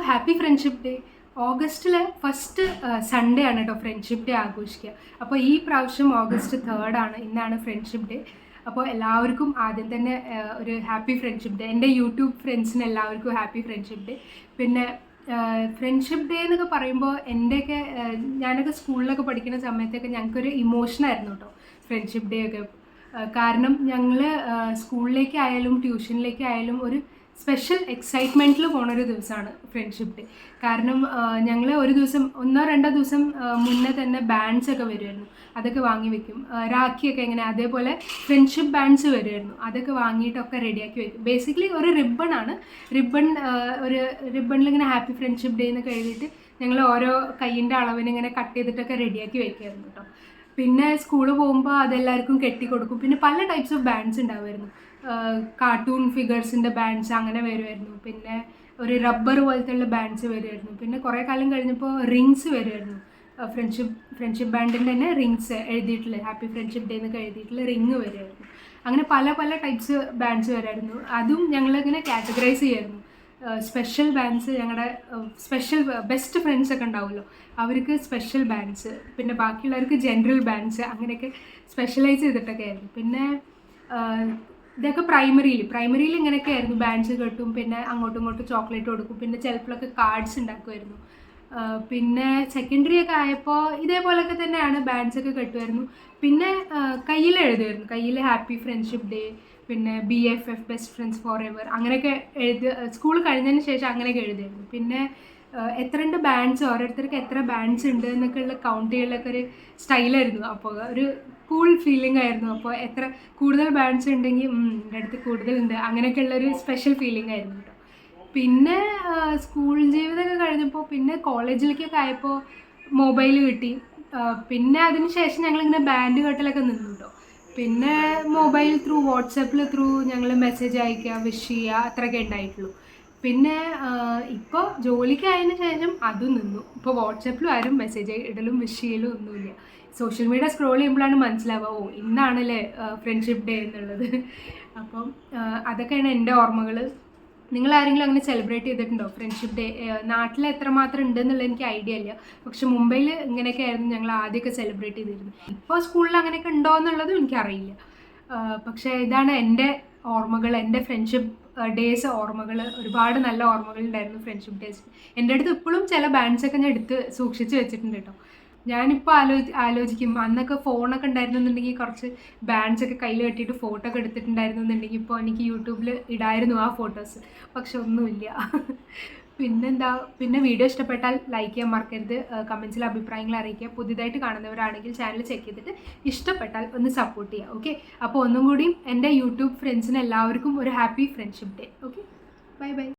Happy friendship day. ഓഗസ്റ്റിലെ first Sunday ആണ് കേട്ടോ ഫ്രണ്ട്ഷിപ്പ് ഡേ ആഘോഷിക്കുക. അപ്പോൾ ഈ പ്രാവശ്യം ഓഗസ്റ്റ് 3 ആണ്, ഇന്നാണ് ഫ്രണ്ട്ഷിപ്പ് ഡേ. അപ്പോൾ എല്ലാവർക്കും ആദ്യം തന്നെ ഒരു ഹാപ്പി ഫ്രണ്ട്ഷിപ്പ് ഡേ. എൻ്റെ യൂട്യൂബ് ഫ്രണ്ട്സിന് എല്ലാവർക്കും ഹാപ്പി ഫ്രണ്ട്ഷിപ്പ് ഡേ. പിന്നെ ഫ്രണ്ട്ഷിപ്പ് ഡേ എന്നൊക്കെ പറയുമ്പോൾ എൻ്റെയൊക്കെ ഞാനൊക്കെ സ്കൂളിലൊക്കെ പഠിക്കുന്ന സമയത്തൊക്കെ ഞങ്ങൾക്കൊരു ഇമോഷനായിരുന്നു കേട്ടോ ഫ്രണ്ട്ഷിപ്പ് ഡേ ഒക്കെ. കാരണം ഞങ്ങൾ സ്കൂളിലേക്കായാലും ട്യൂഷനിലേക്കായാലും ഒരു സ്പെഷ്യൽ എക്സൈറ്റ്മെൻറ്റിൽ പോണൊരു ദിവസമാണ് ഫ്രണ്ട്ഷിപ്പ് ഡേ. കാരണം ഞങ്ങൾ ഒരു ദിവസം 1-2 ദിവസം മുന്നേ തന്നെ ബാൻഡ്സ് ഒക്കെ വരുമായിരുന്നു, അതൊക്കെ വാങ്ങി വെക്കും. രാഖിയൊക്കെ എങ്ങനെ അതേപോലെ ഫ്രണ്ട്ഷിപ്പ് ബാൻഡ്സ് വരുമായിരുന്നു, അതൊക്കെ വാങ്ങിയിട്ടൊക്കെ റെഡിയാക്കി വെക്കും. ബേസിക്കലി ഒരു റിബണാണ്. ഒരു റിബണിൽ ഇങ്ങനെ ഹാപ്പി ഫ്രണ്ട്ഷിപ്പ് ഡേ എന്നൊക്കെ എഴുതിയിട്ട് ഞങ്ങൾ ഓരോ കയ്യിൻ്റെ അളവിന് ഇങ്ങനെ കട്ട് ചെയ്തിട്ടൊക്കെ റെഡിയാക്കി വെക്കുമായിരുന്നു കേട്ടോ. പിന്നെ സ്കൂളിൽ പോകുമ്പോൾ അതെല്ലാവർക്കും കെട്ടിക്കൊടുക്കും. പിന്നെ പല ടൈപ്സ് ഓഫ് ബാൻഡ്സ് ഉണ്ടാവുമായിരുന്നു. കാർട്ടൂൺ ഫിഗേഴ്സിൻ്റെ ബാൻഡ്സ് അങ്ങനെ വരുമായിരുന്നു. പിന്നെ ഒരു റബ്ബർ പോലത്തെ ബാൻഡ്സ് വരുമായിരുന്നു. പിന്നെ കുറേ കാലം കഴിഞ്ഞപ്പോൾ റിങ്സ് വരുമായിരുന്നു. ഫ്രണ്ട്ഷിപ്പ് ബാൻഡിൻ്റെ തന്നെ റിങ്സ് എഴുതിയിട്ടുള്ള ഹാപ്പി ഫ്രണ്ട്ഷിപ്പ് ഡേ എന്നൊക്കെ എഴുതിയിട്ടുള്ള റിങ് വരുമായിരുന്നു. അങ്ങനെ പല ടൈപ്സ് ബാൻഡ്സ് വരുമായിരുന്നു. അതും ഞങ്ങളിങ്ങനെ കാറ്റഗറൈസ് ചെയ്യുമായിരുന്നു. സ്പെഷ്യൽ ബാൻഡ്സ്, ഞങ്ങളുടെ സ്പെഷ്യൽ ബെസ്റ്റ് ഫ്രണ്ട്സ് ഒക്കെ ഉണ്ടാവുമല്ലോ, അവർക്ക് സ്പെഷ്യൽ ബാൻഡ്സ്, പിന്നെ ബാക്കിയുള്ളവർക്ക് ജനറൽ ബാൻഡ്സ്, അങ്ങനെയൊക്കെ സ്പെഷ്യലൈസ് ചെയ്തിട്ടൊക്കെ ആയിരുന്നു. പിന്നെ ഇതൊക്കെ പ്രൈമറിയിൽ ഇങ്ങനെയൊക്കെ ആയിരുന്നു. ബാൻഡ്സ് കെട്ടും, പിന്നെ അങ്ങോട്ടും ഇങ്ങോട്ടും ചോക്ലേറ്റ് കൊടുക്കും, പിന്നെ ചിലപ്പോഴൊക്കെ കാർഡ്സ് ഉണ്ടാക്കുമായിരുന്നു. പിന്നെ സെക്കൻഡറി ഒക്കെ ആയപ്പോൾ ഇതേപോലെയൊക്കെ തന്നെയാണ്, ബാൻഡ്സ് ഒക്കെ കെട്ടുമായിരുന്നു. പിന്നെ കയ്യിൽ എഴുതുമായിരുന്നു, കയ്യിൽ ഹാപ്പി ഫ്രണ്ട്ഷിപ്പ് ഡേ, പിന്നെ BFF best friends for ever, അങ്ങനെയൊക്കെ സ്കൂൾ കഴിഞ്ഞതിന് ശേഷം അങ്ങനെയൊക്കെ എഴുതുമായിരുന്നു. പിന്നെ എത്രണ്ട് ബാൻഡ്സ്, ഓരോരുത്തർക്ക് എത്ര ബാൻഡ്സ് ഉണ്ട് എന്നൊക്കെ ഉള്ള കൗണ്ട് ചെയ്യലൊക്കെ ഒരു സ്റ്റൈലായിരുന്നു. അപ്പോൾ ഒരു കൂൾ ഫീലിംഗ് ആയിരുന്നു. അപ്പോൾ എത്ര കൂടുതൽ ബാൻഡ്സ് ഉണ്ടെങ്കിൽ എൻ്റെ അടുത്ത് കൂടുതലുണ്ട്, അങ്ങനെയൊക്കെ ഉള്ളൊരു സ്പെഷ്യൽ ഫീലിംഗ് ആയിരുന്നു കേട്ടോ. പിന്നെ സ്കൂൾ ജീവിതമൊക്കെ കഴിഞ്ഞപ്പോൾ പിന്നെ കോളേജിലേക്കൊക്കെ ആയപ്പോൾ മൊബൈൽ കിട്ടി. പിന്നെ അതിന് ശേഷം ഞങ്ങളിങ്ങനെ ബാൻഡ് കെട്ടലൊക്കെ നിന്നു കേട്ടോ. പിന്നെ മൊബൈൽ വാട്സാപ്പിൽ ഞങ്ങൾ മെസ്സേജ് അയക്കുക, വിഷ് ചെയ്യുക, അത്രയൊക്കെ ഉണ്ടായിട്ടുള്ളൂ. പിന്നെ ഇപ്പോൾ ജോലിക്കായതിനു ശേഷം അതും നിന്നു. ഇപ്പോൾ വാട്സാപ്പിലും ആരും മെസ്സേജ് ഇടലും വിഷ് ചെയ്യലും ഒന്നുമില്ല. സോഷ്യൽ മീഡിയ സ്ക്രോൾ ചെയ്യുമ്പോഴാണ് മനസ്സിലാവുക, ഇന്നാണല്ലേ ഫ്രണ്ട്ഷിപ്പ് ഡേ എന്നുള്ളത്. അപ്പം അതൊക്കെയാണ് എൻ്റെ ഓർമ്മകൾ. നിങ്ങൾ ആരെങ്കിലും അങ്ങനെ സെലിബ്രേറ്റ് ചെയ്തിട്ടുണ്ടോ ഫ്രണ്ട്ഷിപ്പ് ഡേ? നാട്ടിൽ എത്രമാത്രം ഉണ്ടെന്നുള്ളത് എനിക്ക് ഐഡിയ ഇല്ല. പക്ഷെ മുംബൈയിൽ ഇങ്ങനെയൊക്കെ ആയിരുന്നു ഞങ്ങൾ ആദ്യമൊക്കെ സെലിബ്രേറ്റ് ചെയ്തിരുന്നത്. ഇപ്പോൾ സ്കൂളിൽ അങ്ങനെയൊക്കെ ഉണ്ടോ എന്നുള്ളതും എനിക്കറിയില്ല. പക്ഷേ ഇതാണ് എൻ്റെ ഓർമ്മകൾ, എൻ്റെ ഫ്രണ്ട്ഷിപ്പ് ഡേയ്സ് ഓർമ്മകൾ. ഒരുപാട് നല്ല ഓർമ്മകൾ ഉണ്ടായിരുന്നു ഫ്രണ്ട്ഷിപ്പ് ഡേയ്സ്. എൻ്റെ അടുത്ത് ഇപ്പോഴും ചില ബാൻഡ്സൊക്കെ ഞാൻ എടുത്ത് സൂക്ഷിച്ച് വെച്ചിട്ടുണ്ട് കേട്ടോ. ഞാനിപ്പോൾ ആലോചിക്കും, അന്നൊക്കെ ഫോണൊക്കെ ഉണ്ടായിരുന്നുണ്ടെങ്കിൽ കുറച്ച് ബാൻഡ്സൊക്കെ കയ്യിൽ കെട്ടിയിട്ട് ഫോട്ടോ ഒക്കെ എടുത്തിട്ടുണ്ടായിരുന്നുണ്ടെങ്കിൽ ഇപ്പോൾ എനിക്ക് യൂട്യൂബിൽ ഇടായിരുന്നു ആ ഫോട്ടോസ്. പക്ഷെ ഒന്നുമില്ല. പിന്നെ വീഡിയോ ഇഷ്ടപ്പെട്ടാൽ ലൈക്ക് ചെയ്യാൻ മറക്കരുത്. കമൻസിൽ അഭിപ്രായങ്ങൾ അറിയിക്കുക. പുതിയതായിട്ട് കാണുന്നവരാണെങ്കിൽ ചാനൽ ചെക്ക് ചെയ്തിട്ട് ഇഷ്ടപ്പെട്ടാൽ ഒന്ന് സപ്പോർട്ട് ചെയ്യുക. ഓക്കെ, അപ്പോൾ ഒന്നും കൂടിയും എൻ്റെ യൂട്യൂബ് ഫ്രണ്ട്സിന് എല്ലാവർക്കും ഒരു happy friendship day. Okay, by.